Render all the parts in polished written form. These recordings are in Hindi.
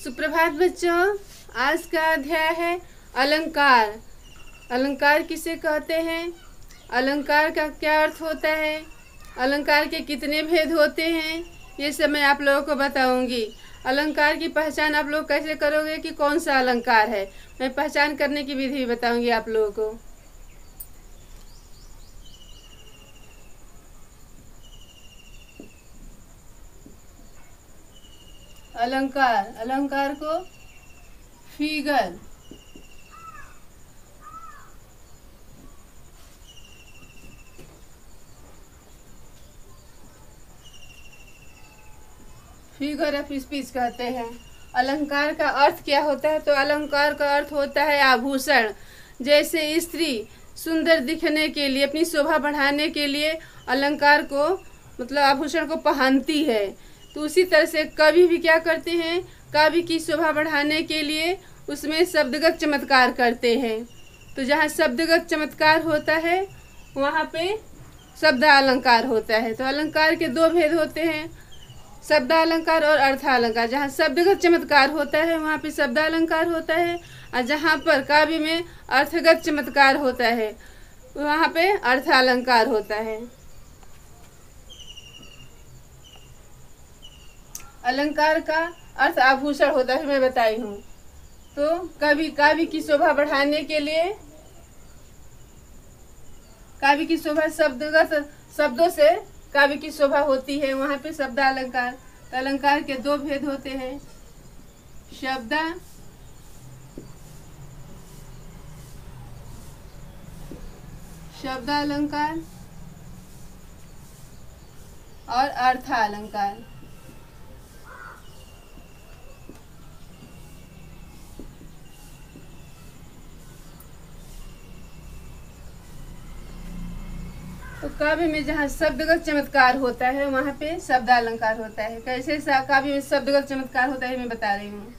सुप्रभात बच्चों। आज का अध्याय है अलंकार। अलंकार किसे कहते हैं, अलंकार का क्या अर्थ होता है, अलंकार के कितने भेद होते हैं, ये सब मैं आप लोगों को बताऊंगी। अलंकार की पहचान आप लोग कैसे करोगे कि कौन सा अलंकार है, मैं पहचान करने की विधि बताऊंगी आप लोगों को। अलंकार, अलंकार को फिगर, फिगर ऑफ स्पीच कहते हैं। अलंकार का अर्थ क्या होता है, तो अलंकार का अर्थ होता है आभूषण। जैसे स्त्री सुंदर दिखने के लिए, अपनी शोभा बढ़ाने के लिए अलंकार को मतलब आभूषण को पहनती है, तो उसी तरह से कवि भी क्या करते हैं, काव्य की शोभा बढ़ाने के लिए उसमें शब्दगत चमत्कार करते हैं। तो जहाँ शब्दगत चमत्कार होता है वहाँ पे शब्दालंकार होता है। तो अलंकार के दो भेद होते हैं, शब्दालंकार और अर्थालंकार। जहाँ शब्दगत चमत्कार होता है वहाँ पे शब्दालंकार होता है, और जहाँ पर काव्य में अर्थगत चमत्कार होता है वहाँ पे अर्थालंकार होता है। अलंकार का अर्थ आभूषण होता है, मैं बताई हूँ। तो कवि काव्य की शोभा बढ़ाने के लिए, काव्य की शोभा शब्दगत शब्दों से काव्य की शोभा होती है, वहाँ पे शब्दालंकार। तो अलंकार के दो भेद होते हैं, शब्दालंकार और अर्थालंकार। तो काव्य में जहाँ शब्दगत चमत्कार होता है वहाँ पे शब्दालंकार होता है। कैसे काव्य में शब्दगत चमत्कार होता है मैं बता रही हूँ।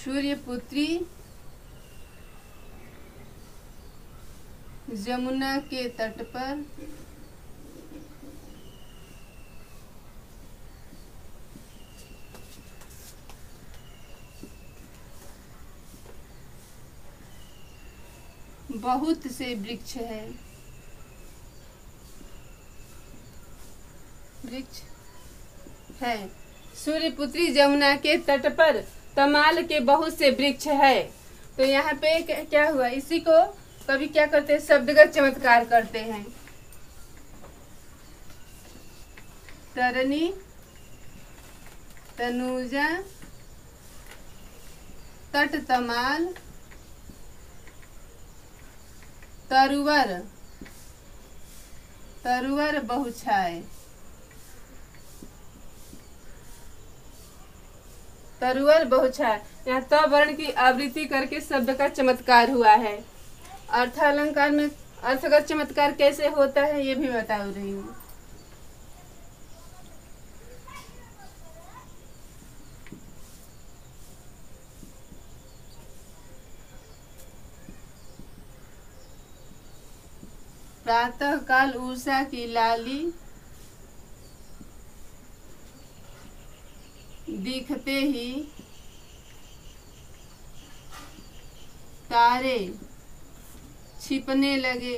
सूर्यपुत्री जमुना के तट पर बहुत से वृक्ष है, वृक्ष है। सूर्यपुत्री जमुना के तट पर तमाल के बहुत से वृक्ष है। तो यहाँ पे क्या हुआ, इसी को कभी क्या करते हैं, शब्दगत चमत्कार करते हैं। तरनी तनुजा तट तमाल तरुवर तरुवर बहुछाए। तरुवर बहुछाए, यहाँ त वर्ण की आवृत्ति करके शब्द का चमत्कार हुआ है। अर्थालंकार में अर्थगत चमत्कार कैसे होता है ये भी बता रही हूँ। प्रातः काल उषा की लाली दिखते ही तारे छिपने लगे।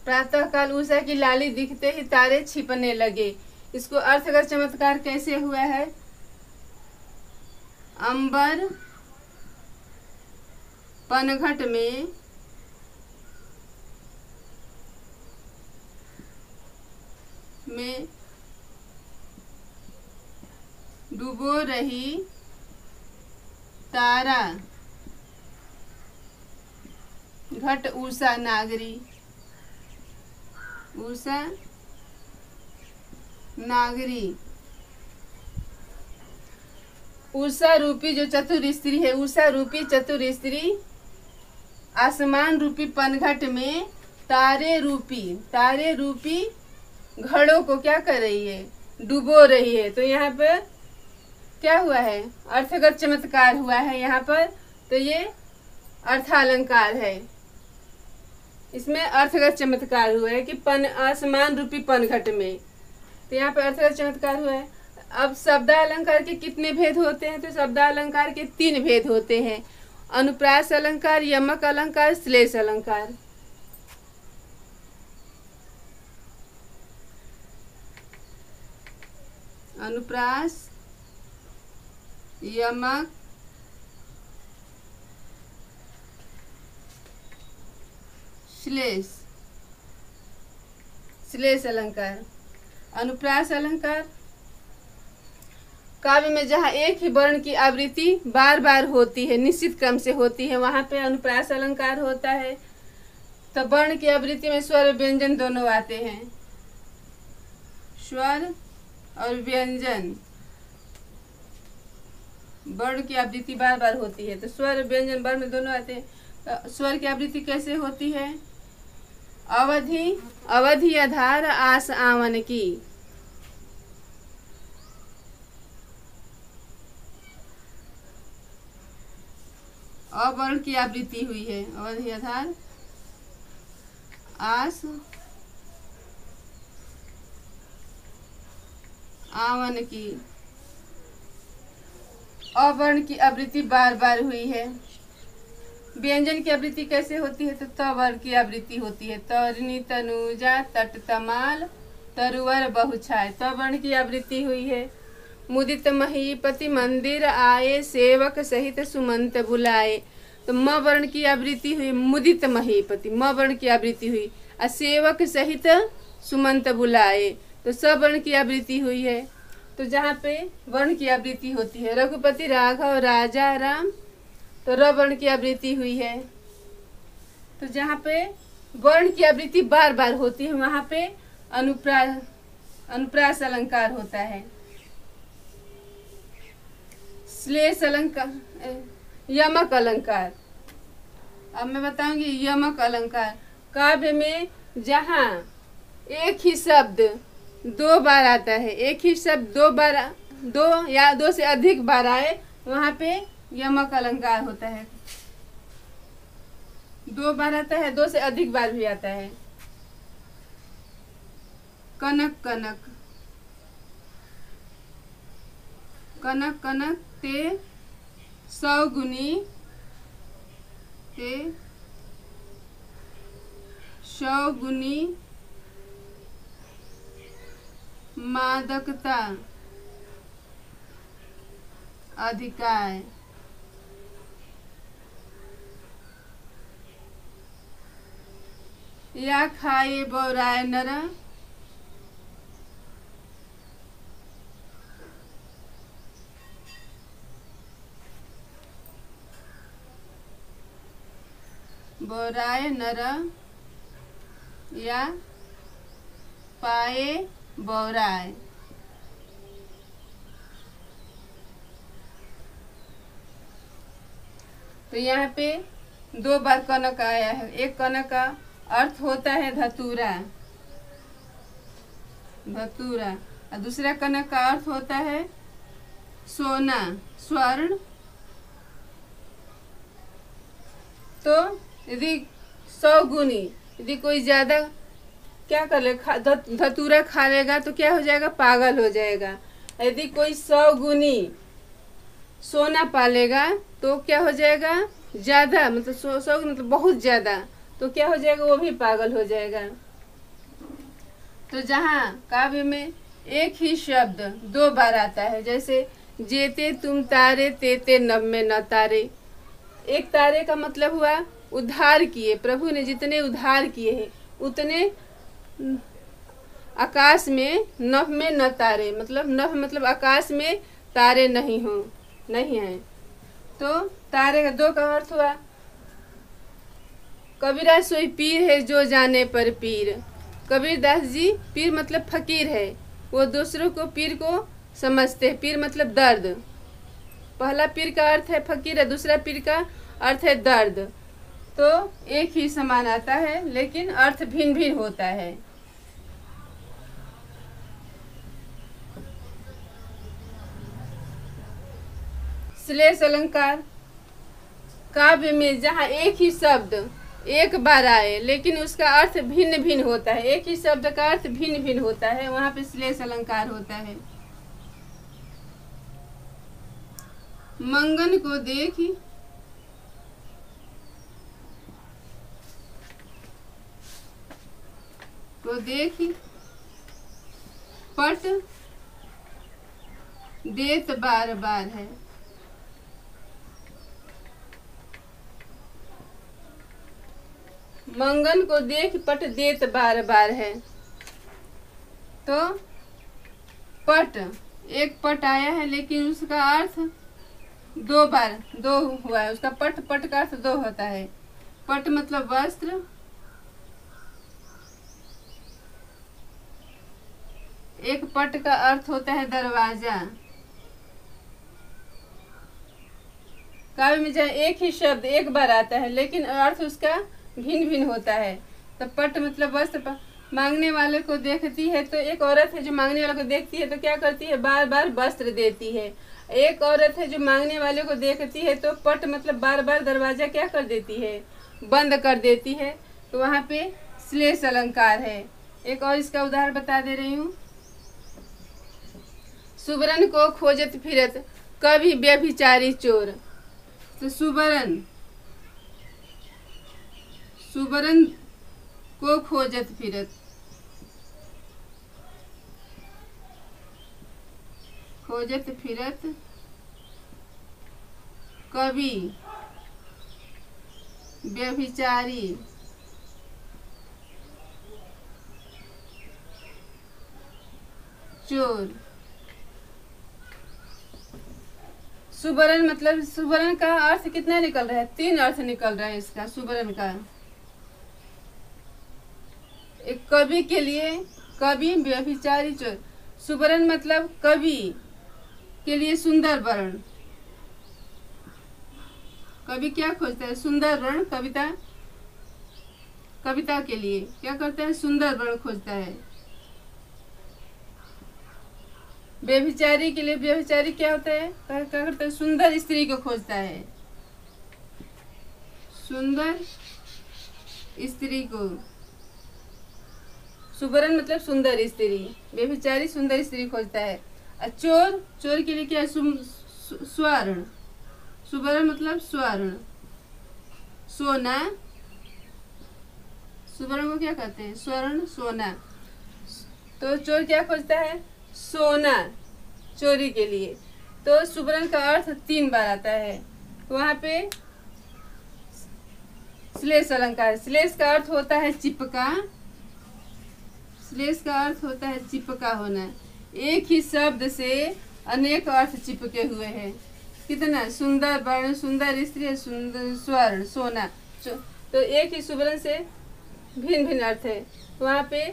प्रातः काल उषा की लाली दिखते ही तारे छिपने लगे। इसको अर्थगत चमत्कार कैसे हुआ है, अंबर पनघट में डूबो रही तारा घट उषा नागरी। उषा नागरी, उषा रूपी जो चतुर स्त्री है, उषा रूपी चतुर स्त्री आसमान रूपी पनघट में तारे रूपी घड़ों को क्या कर रही है, डुबो रही है। तो यहाँ पे क्या हुआ है, अर्थगत चमत्कार हुआ है यहाँ पर। तो ये अर्थालंकार है, इसमें अर्थगत चमत्कार हुआ है कि पन असमान रूपी पनघट में। तो यहाँ पर अर्थगत चमत्कार हुआ है। अब शब्दालंकार के कितने भेद होते हैं, तो शब्दालंकार के 3 भेद होते हैं, अनुप्रास अलंकार, यमक अलंकार, श्लेष अलंकार। अनुप्रास, यमक, श्लेष अलंकार। अनुप्रास अलंकार काव्य में जहाँ एक ही वर्ण की आवृत्ति बार बार होती है, निश्चित क्रम से होती है, वहां पे अनुप्रास अलंकार होता है। तो वर्ण की आवृत्ति में स्वर व्यंजन दोनों आते हैं, स्वर और व्यंजन, वर्ण की आवृत्ति बार बार होती है। तो स्वर व्यंजन वर्ण में दोनों आते हैं। तो स्वर की आवृत्ति कैसे होती है, अवधि, अवधि आधार आस आवन की। अवर्ण की आवृत्ति हुई है, अवधि आधार आस आवन की। अवर्ण की आवृत्ति बार बार हुई है। व्यंजन की आवृत्ति कैसे होती है, तो तवर्ण की आवृत्ति होती है, तरिणी तनुजा तट तमाल तरुवर बहुछाय। तवर्ण की आवृत्ति हुई है। मुदित महीपति मंदिर आए सेवक सहित सुमंत बुलाए। तो म वर्ण की आवृत्ति हुई, मुदित महीपति, म वर्ण की आवृत्ति हुई, और सेवक सहित सुमंत बुलाए। तो सवर्ण की आवृत्ति हुई है। तो जहाँ पे वर्ण की आवृत्ति होती है, रघुपति राघव राजा राम, तो र वर्ण की आवृत्ति हुई है। तो जहाँ पे वर्ण की आवृत्ति बार बार होती है, वहां पे अनुप्रास अलंकार होता है। श्लेष अलंकार, यमक अलंकार। अब मैं बताऊंगी यमक अलंकार। काव्य में जहाँ एक ही शब्द 2 बार आता है, एक ही शब्द 2 बार, 2 या 2 से अधिक बार आए, वहां पे यमक अलंकार होता है। 2 बार आता है, 2 से अधिक बार भी आता है। कनक कनक, कनक कनक ते 100 गुनी, ते 100 गुनी मादकता अधिकाय। या खाए बौराय नर, बौराय नर, या पाए बौराय। तो यहाँ पे 2 बार कनक आया है। एक कनक का अर्थ होता है धतूरा, धतूरा, और दूसरा कनक का अर्थ होता है सोना, स्वर्ण। तो यदि 100 गुनी, यदि कोई ज्यादा क्या कर ले, धतूरा खा लेगा तो क्या हो जाएगा, पागल हो जाएगा। यदि कोई 100 गुनी सोना पालेगा तो क्या हो जाएगा, ज्यादा, मतलब 100 मतलब बहुत ज्यादा, तो क्या हो जाएगा, वो भी पागल हो जाएगा। तो जहाँ काव्य में एक ही शब्द 2 बार आता है, जैसे जेते तुम तारे तेते नभ में न तारे। एक तारे का मतलब हुआ उद्धार किए, प्रभु ने जितने उद्धार किए हैं उतने आकाश में, नभ में न तारे, मतलब नभ मतलब आकाश में तारे नहीं हो, नहीं है। तो तारे का 2 का अर्थ हुआ, कबीरा सोई पीर है जो जाने पर पीर। कबीरदास जी पीर मतलब फकीर है, वो दूसरों को पीर को समझते हैं। पीर मतलब दर्द। पहला पीर का अर्थ है फकीर, दूसरा पीर का अर्थ है दर्द। तो एक ही समान आता है लेकिन अर्थ भिन्न भिन्न होता है। श्लेष अलंकार काव्य में जहाँ एक ही शब्द एक बार आए लेकिन उसका अर्थ भिन्न भिन्न होता है, एक ही शब्द का अर्थ भिन्न भिन्न होता है, वहां पे श्लेष अलंकार होता है। मंगन को देखी पट देत बार बार है। मंगन को देख पट देत बार बार है। तो पट, एक पट आया है लेकिन उसका अर्थ दो बार दो हुआ है, उसका पट का अर्थ दो होता है। पट मतलब वस्त्र, एक पट का अर्थ होता है दरवाजा। काव्य में जहाँ एक ही शब्द एक बार आता है लेकिन अर्थ उसका भिन्न भिन्न होता है, तो पट मतलब वस्त्र। मांगने वाले को देखती है, तो एक औरत है जो मांगने वाले को देखती है तो क्या करती है, बार बार वस्त्र देती है। एक औरत है जो मांगने वाले को देखती है तो पट मतलब बार बार दरवाजा क्या कर देती है, बंद कर देती है। तो वहाँ पे श्लेष अलंकार है। एक और इसका उदाहरण बता दे रही हूँ। सुबरन को खोजत फिरत कभी व्यभिचारी चोर। तो सुबरन को खोजत फिरत, कभी व्यभिचारी चोर। सुबरन मतलब सुबरन का अर्थ कितना निकल रहा है, 3 अर्थ निकल रहा है इसका सुबरन का। एक कवि के लिए, कवि व्यभिचारी चोर। सुबरन मतलब कवि के लिए सुंदर वर्ण। कवि क्या खोजता है, सुंदर वर्ण। कविता के लिए क्या करता है, सुंदर वर्ण खोजता है। व्यभिचारी के लिए, व्यभिचारी क्या होता है, क्या करता है, सुंदर स्त्री को खोजता है, सुंदर स्त्री को। सुबरन मतलब सुंदर स्त्री, व्यभिचारी सुंदर स्त्री खोजता है। और चोर के लिए क्या है, स्वर्ण। सुबरन मतलब स्वर्ण, सोना। सुबरन को क्या कहते हैं, स्वर्ण, सोना। तो चोर क्या खोजता है, सोना, चोरी के लिए। तो सुबरन का अर्थ 3 बार आता है। तो वहां पे श्लेष अलंकार। श्लेष का अर्थ होता है चिपका। श्लेष का अर्थ होता है चिपका होना। एक ही शब्द से अनेक अर्थ चिपके हुए हैं। कितना सुंदर वर्ण, सुंदर स्त्री, सुंदर स्वर्ण, सोना। तो एक ही सुबरन से भिन्न भिन्न अर्थ है, तो वहाँ पे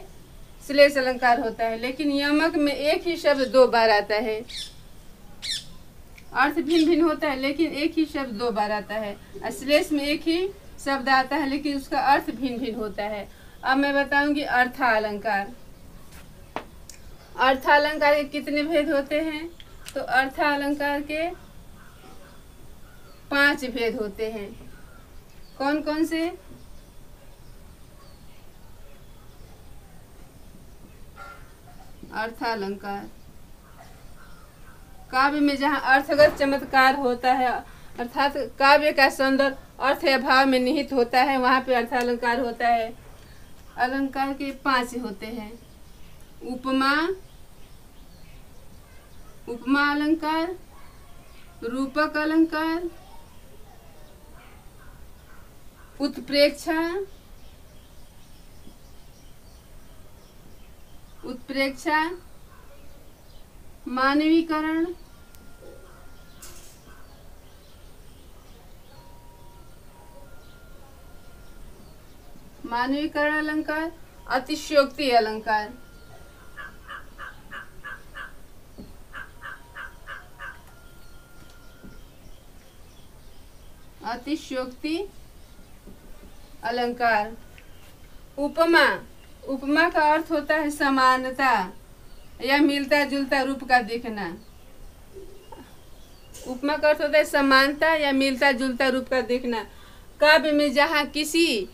श्लेष अलंकार होता है। लेकिन यमक में एक ही शब्द 2 बार आता है, अर्थ भिन्न भिन्न होता है लेकिन एक ही शब्द 2 बार आता है। और श्लेष में एक ही शब्द आता है लेकिन उसका अर्थ भिन्न भिन्न होता है। अब मैं बताऊंगी अर्थालंकार। अर्थालंकार के कितने भेद होते हैं, तो अर्थालंकार के 5 भेद होते हैं। कौन कौन से, अर्थालंकार काव्य में जहाँ अर्थगत चमत्कार होता है, अर्थात काव्य का सौंदर्य अर्थ या भाव में निहित होता है, वहाँ पे अर्थालंकार होता है। अलंकार के 5 होते हैं। उपमा, उपमा अलंकार, रूपक अलंकार, उत्प्रेक्षा, मानवीकरण, अलंकार, अतिशयोक्ति अलंकार। अतिशयोक्ति अलंकार। उपमा का अर्थ होता है समानता या मिलता जुलता रूप का दिखना। उपमा का अर्थ होता है समानता या मिलता जुलता रूप का देखना। काव्य में जहाँ किसी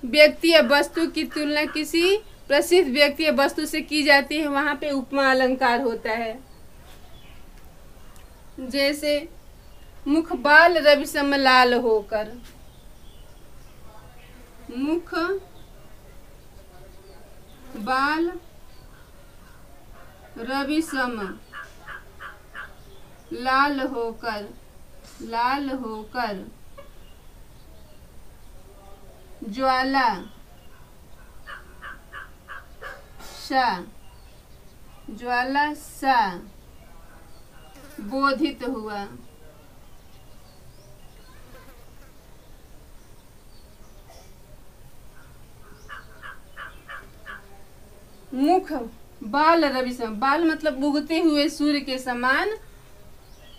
व्यक्ति या वस्तु की तुलना किसी प्रसिद्ध व्यक्ति या वस्तु से की जाती है वहाँ पे उपमा अलंकार होता है। जैसे मुख बाल रवि सम लाल होकर, मुख बाल रवि सम लाल होकर, लाल होकर ज्वाला सा, ज्वाला सा बोधित हुआ। मुख बाल रवि सम, बाल मतलब उगते हुए सूर्य के समान,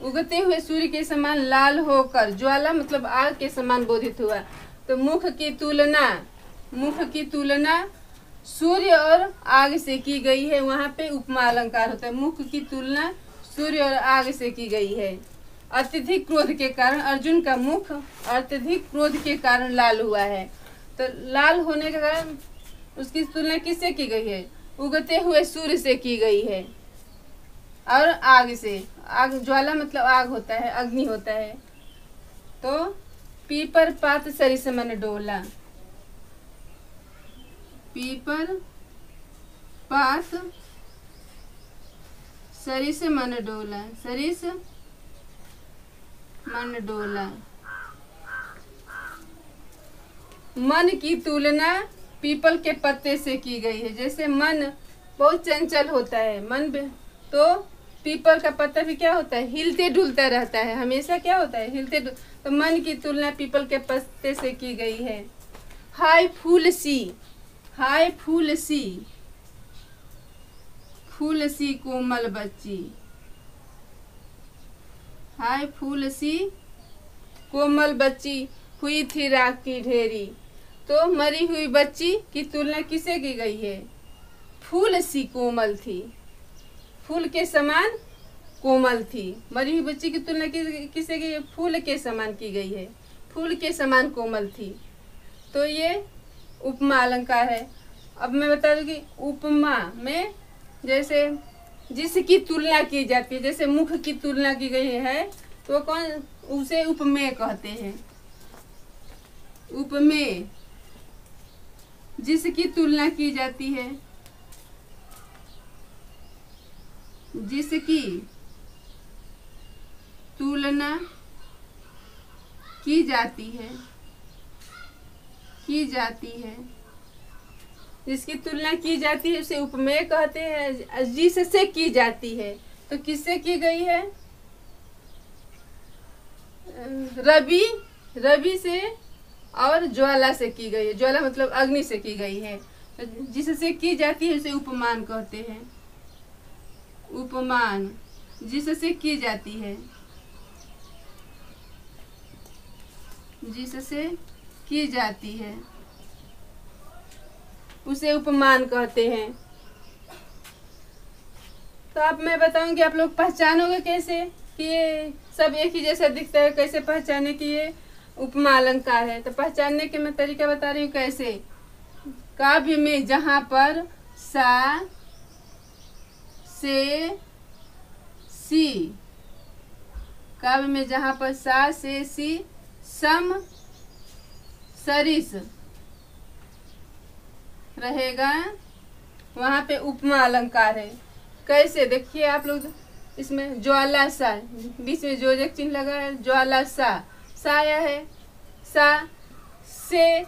उगते हुए सूर्य के समान लाल होकर, ज्वाला मतलब आग के समान बोधित हुआ। तो मुख की तुलना, मुख की तुलना सूर्य और आग से की गई है, वहाँ पे उपमा अलंकार होता है। मुख की तुलना सूर्य और आग से की गई है। अत्यधिक क्रोध के कारण अर्जुन का मुख अत्यधिक क्रोध के कारण लाल हुआ है। तो लाल होने के कारण उसकी तुलना किससे की गई है? उगते हुए सूर्य से की गई है और आग से। आग ज्वाला मतलब आग होता है, अग्नि होता है। तो पीपर पात सरिस मन डोला, पीपर पात सरिस मन डोला, सरिस मन डोला। मन की तुलना पीपल के पत्ते से की गई है। जैसे मन बहुत चंचल होता है, मन तो पीपल का पत्ता भी क्या होता है? हिलते डुलता रहता है, हमेशा क्या होता है? हिलते। तो मन की तुलना पीपल के पत्ते से की गई है। हाय फूल सी, हाय फूल सी, फूल सी कोमल बच्ची, हाय फूल सी कोमल बच्ची हुई थी राख की ढेरी। तो मरी हुई बच्ची की तुलना किसे की गई है? फूल सी कोमल थी, फूल के समान कोमल थी। मरी हुई बच्ची की तुलना किसे की? फूल के समान की गई है, फूल के समान कोमल थी। तो ये उपमा अलंकार है। अब मैं बता दूं कि उपमा में जैसे जिसकी तुलना की जाती है, जैसे मुख की तुलना की गई है तो वो कौन? उसे उपमेय कहते हैं। उपमेय जिसकी तुलना की जाती है, जिसकी तुलना की जाती है, की जाती है, जिसकी तुलना की जाती है उसे उपमेय कहते हैं। जिससे की जाती है तो किससे की गई है? रवि, रवि से और ज्वाला से की गई है। ज्वाला मतलब अग्नि से की गई है। तो जिससे की जाती है उसे उपमान कहते हैं। उपमान जिससे की जाती है, जिससे की जाती है उसे उपमान कहते हैं। तो अब मैं बताऊंगी, आप लोग पहचानोगे कैसे कि ये सब एक ही जैसा दिखता है, कैसे पहचाने कि ये उपमा अलंकार है। तो पहचानने के मैं तरीका बता रही हूँ कैसे। काव्य में जहाँ पर सा से सी, काव्य में जहाँ पर सा से सी सम सरिस रहेगा वहाँ पे उपमा अलंकार है। कैसे देखिए आप लोग, इसमें ज्वाला सा, बीच में जोजक चिन्ह लगा है, ज्वाला सा, सा आया है, सा से।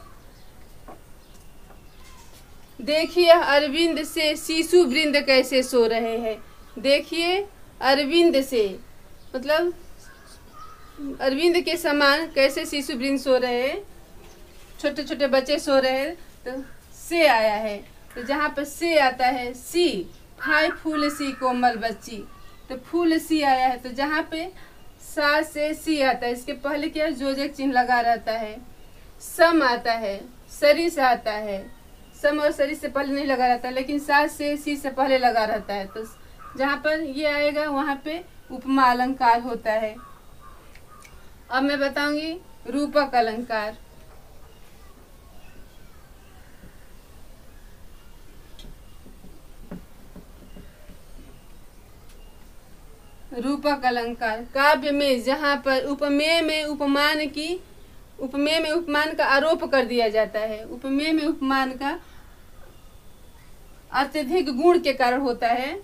देखिए अरविंद से शिशु वृंद कैसे सो रहे हैं। देखिए अरविंद से मतलब अरविंद के समान कैसे शिशु वृंद सो रहे हैं, छोटे छोटे बच्चे सो रहे हैं। तो से आया है। तो जहाँ पर से आता है सी, हाय फूल सी कोमल बच्ची, तो फूल सी आया है। तो जहाँ पे सा से सी आता है इसके पहले क्या जोजक चिन्ह लगा रहता है। सम आता है, सरिस आता है, सम और सरिस से पहले नहीं लगा रहता, लेकिन सा से सी से पहले लगा रहता है। तो जहाँ पर ये आएगा वहाँ पे उपमा अलंकार होता है। अब मैं बताऊंगी रूपक अलंकार। रूपक अलंकार काव्य में जहाँ पर उपमेय में उपमान का आरोप कर दिया जाता है। उपमेय में उपमान का अत्यधिक गुण के कारण होता है,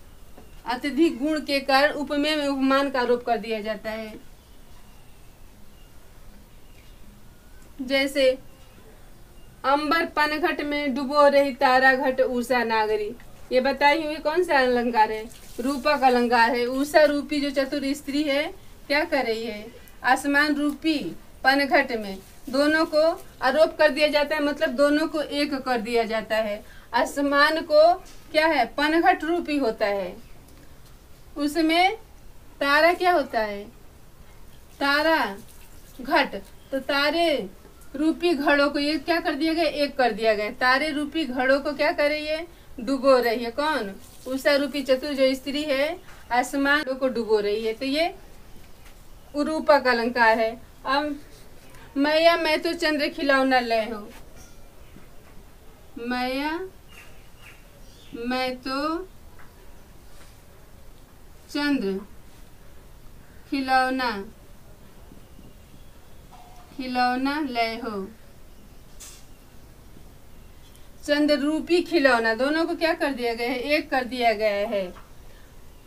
अत्यधिक गुण के कारण उपमेय में उपमान का आरोप कर दिया जाता है। जैसे अंबर पनघट में डुबो रही तारा घट उषा नागरी, ये बताई हुई कौन सा अलंकार है? रूपक अलंकार है। उषा रूपी जो चतुर स्त्री है क्या कर रही है? आसमान रूपी पनघट में दोनों को आरोप कर दिया जाता है, मतलब दोनों को एक कर दिया जाता है। आसमान को क्या है? पनघट रूपी होता है, उसमें तारा क्या होता है? तारा घट, तो तारे रूपी घड़ों को ये क्या कर दिया गया? एक कर दिया गया। तारे रूपी घड़ों को क्या कर रही है? डुबो रही है। कौन? उषा रूपी चतुर जो स्त्री है आसमान को डुबो रही है। तो ये रूपक अलंकार है। अब मैया मैं तो चंद्र खिलौना लय हो, मैया मैं तो चंद्र खिलौना लय हो। चंद्र रूपी खिलौना, दोनों को क्या कर दिया गया है? एक कर दिया गया है।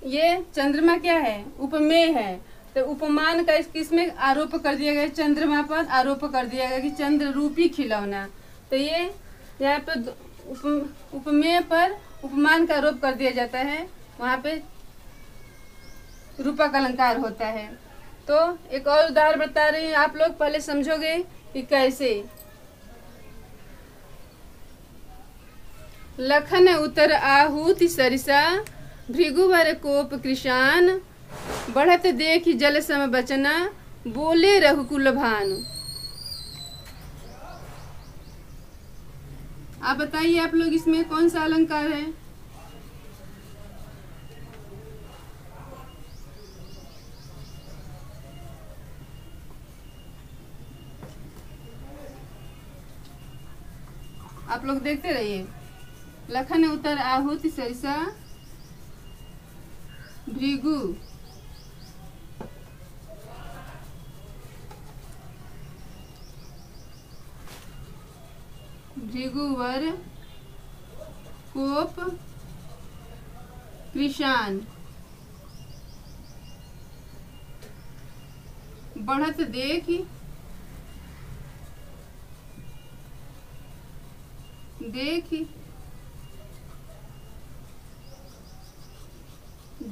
ये चंद्रमा क्या है? उपमेय है, तो उपमान का किसमें आरोप कर दिया गया? चंद्रमा पर आरोप कर दिया गया कि चंद्र रूपी खिलौना। तो ये यहाँ पे उपमेय पर उपमान का आरोप कर दिया जाता है, वहाँ पे रूपक अलंकार होता है। तो एक और उदाहरण बता रही हूँ, आप लोग पहले समझोगे कि कैसे। लखन उतर आहूति सरिसा भृगुवर कोप कृशान बढ़त देख जल सम बचना बोले रघुकुल भानु। आप बताइए आप लोग इसमें कौन सा अलंकार है? आप लोग देखते रहिए। लखन उतर आहूति सरिसा भृगुवर कोप कृशान बढ़त देख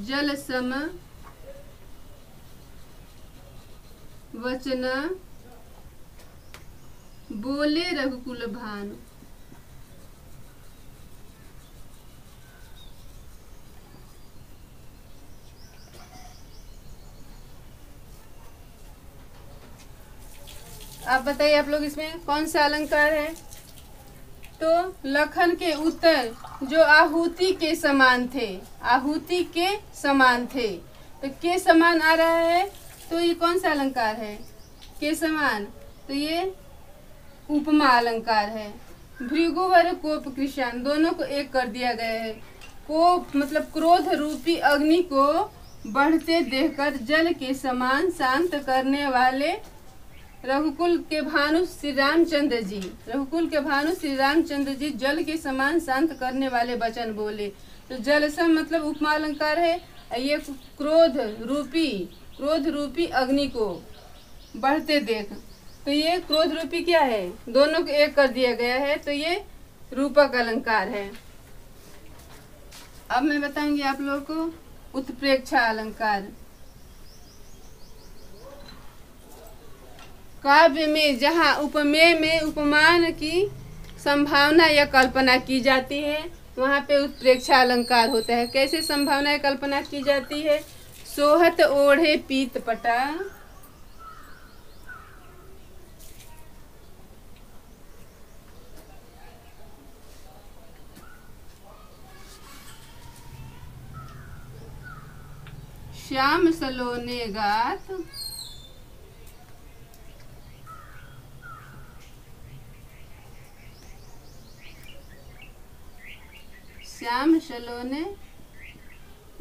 जल सम वचना बोले रघुकुल भानु। आप बताइए आप लोग इसमें कौन सा अलंकार है? तो लखन के उत्तर जो आहुति के समान थे, आहुति के समान थे, तो के समान आ रहा है, तो ये कौन सा अलंकार है? के समान, तो ये उपमा अलंकार है। भृगुवर कोप कृशान, दोनों को एक कर दिया गया है। कोप मतलब क्रोध रूपी अग्नि को बढ़ते देखकर जल के समान शांत करने वाले रघुकुल के भानु श्री रामचंद्र जी, रघुकुल के भानु श्री रामचंद्र जी जल के समान शांत करने वाले वचन बोले। तो जल सम मतलब उपमा अलंकार है। ये क्रोध रूपी अग्नि को बढ़ते देख, तो ये क्रोध रूपी क्या है? दोनों को एक कर दिया गया है, तो ये रूपक अलंकार है। अब मैं बताऊंगी आप लोगों को उत्प्रेक्षा अलंकार। काव्य में जहाँ उपमेय में उपमान की संभावना या कल्पना की जाती है, वहाँ पे उत्प्रेक्षा अलंकार होता है। कैसे संभावना या कल्पना की जाती है? सोहत ओढ़े पीत पटा, श्याम सलोने गात श्याम सलोने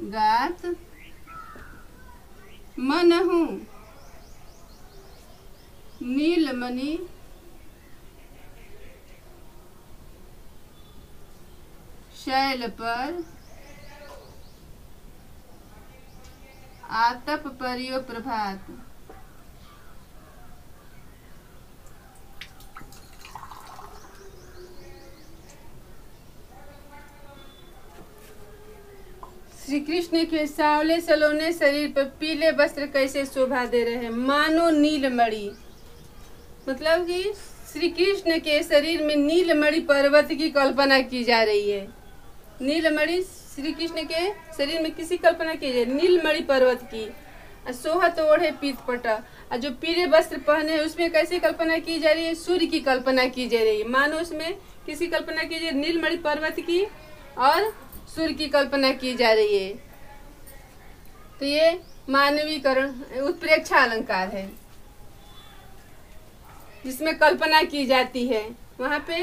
गात मनहु नीलमणि शैल पर आतप परियो प्रभात। श्री कृष्ण के सांवले सलोने शरीर पर पीले वस्त्र कैसे शोभा दे रहे हैं, मानो नीलमणि। मतलब कि श्री कृष्ण के शरीर में नीलमणि पर्वत की कल्पना की जा रही है। नीलमणि श्री कृष्ण के शरीर में किसी कल्पना की जाए, नीलमणि पर्वत की। सोहत ओढ़े पीत पटा, और जो पीले वस्त्र पहने हैं उसमें कैसी कल्पना की जा रही है, सूर्य की कल्पना की जा रही है। मानो उसमें किसी कल्पना की जाए, नीलमणि पर्वत की और सूर्य की कल्पना की जा रही है। तो ये मानवीकरण उत्प्रेक्षा अलंकार है जिसमें कल्पना की जाती है। वहां पे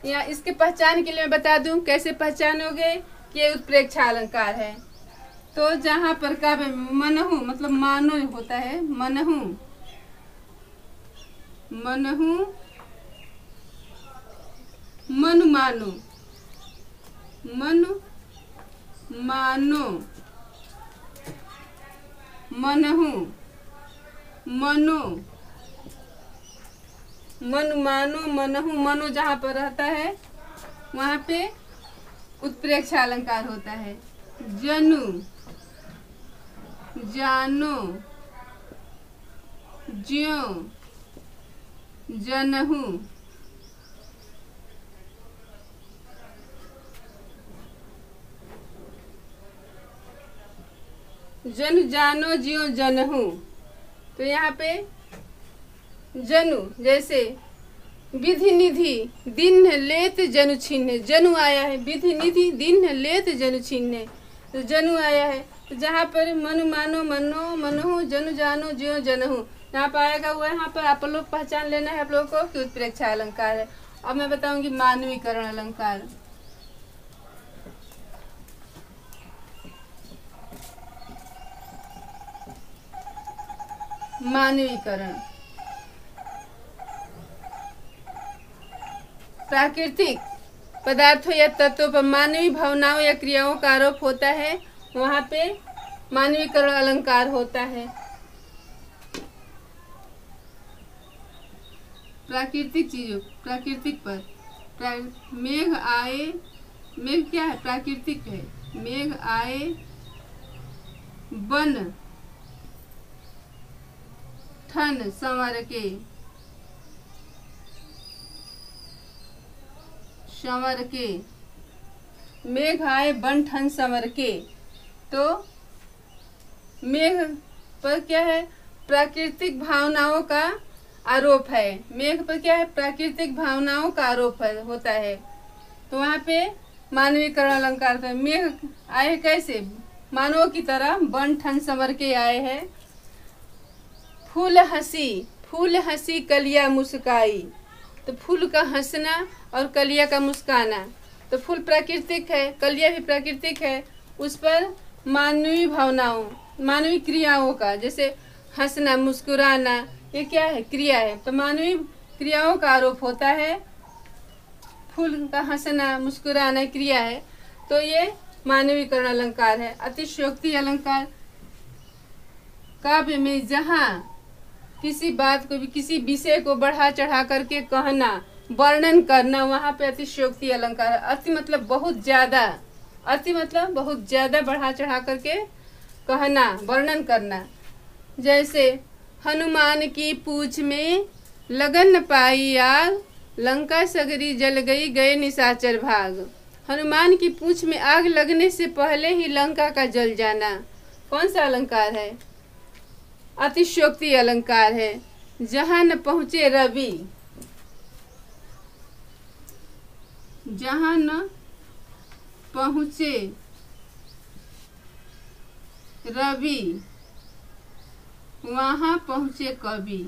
या इसके पहचान के लिए मैं बता दूं कैसे पहचानोगे कि ये उत्प्रेक्षा अलंकार है। तो जहां पर काव्य मनहु मतलब मानो होता है, मनहु मनहु मनु मानो, मनु मानो, मनहु मनो, मनु मानो मनहु, मनो जहाँ पर रहता है वहाँ पे उत्प्रेक्षा अलंकार होता है। जनु जानो, ज्यों जनहु, जनु जानो ज्यों जनहु। तो यहाँ पे जनु जैसे विधि निधि दिन लेत जनु छीने, जनु आया है, विधि निधि दिन लेत जनु छीने, तो जनु आया है। तो जहाँ पर मनु मानो मनो मनहु जनु जानो ज्यों जनहु यहाँ पर आएगा हुआ, यहाँ पर आप लोग पहचान लेना है आप लोगों को कि उत्प्रेक्षा अलंकार है। अब मैं बताऊंगी मानवीकरण अलंकार। मानवीकरण प्राकृतिक पदार्थों या तत्वों पर मानवीय भावनाओं या क्रियाओं का आरोप होता है, वहां पे मानवीकरण अलंकार होता है। प्राकृतिक चीजों, प्राकृतिक पर मेघ आए, मेघ क्या है, प्राकृतिक है। मेघ आए बन ठन संवर के, संवर के, मेघ आए बन ठन संवर के। तो मेघ पर क्या है, प्राकृतिक भावनाओं का आरोप है। मेघ पर क्या है, प्राकृतिक भावनाओं का आरोप है, होता है। तो वहाँ पे मानवीकरण अलंकार था। मेघ आए कैसे, मानव की तरह बन ठन संवर के आए हैं। फूल हंसी कलिया मुस्काई, तो फूल का हंसना और कलिया का मुस्काना। तो फूल प्राकृतिक है, कलिया भी प्राकृतिक है, उस पर मानवीय भावनाओं मानवीय क्रियाओं का, जैसे हंसना मुस्कुराना, ये क्या है, क्रिया है। तो मानवीय क्रियाओं का आरोप होता है। फूल का हंसना मुस्कुराना क्रिया है, तो ये मानवीकरण अलंकार है। अतिशयोक्ति अलंकार काव्य में जहाँ किसी बात को भी, किसी विषय को बढ़ा चढ़ा करके कहना, वर्णन करना, वहाँ पे अतिशयोक्ति अलंकार है। अति मतलब बहुत ज्यादा, अति मतलब बहुत ज्यादा बढ़ा चढ़ा करके कहना, वर्णन करना। जैसे हनुमान की पूछ में लगन पाई आग, लंका सगरी जल गई गए निशाचर भाग। हनुमान की पूछ में आग लगने से पहले ही लंका का जल जाना कौन सा अलंकार है, अतिशयोक्ति अलंकार है। जहाँ न पहुँचे रवि, जहाँ न पहुँचे रवि वहाँ पहुँचे कवि,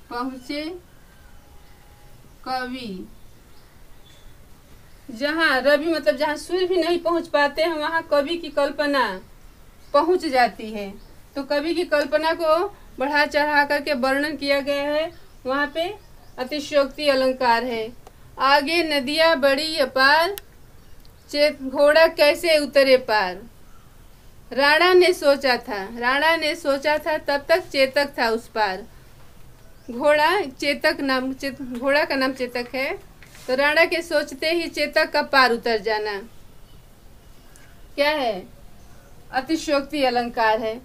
पहुँचे कवि। जहाँ रवि मतलब जहाँ सूर्य भी नहीं पहुँच पाते हैं वहाँ कवि की कल्पना पहुँच जाती है। तो कवि की कल्पना को बढ़ा चढ़ा करके वर्णन किया गया है, वहाँ पे अतिशयोक्ति अलंकार है। आगे नदियाँ बड़ी अपार, घोड़ा कैसे उतरे पार। राणा ने सोचा था तब तक चेतक था उस पार। घोड़ा घोड़ा का नाम चेतक है। तो राणा के सोचते ही चेतक का पार उतर जाना क्या है, अतिशयोक्ति अलंकार है।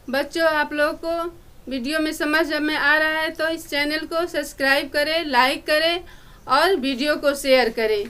बच्चों, आप लोगों को वीडियो में समझ में आ रहा है तो इस चैनल को सब्सक्राइब करें, लाइक करें और वीडियो को शेयर करें।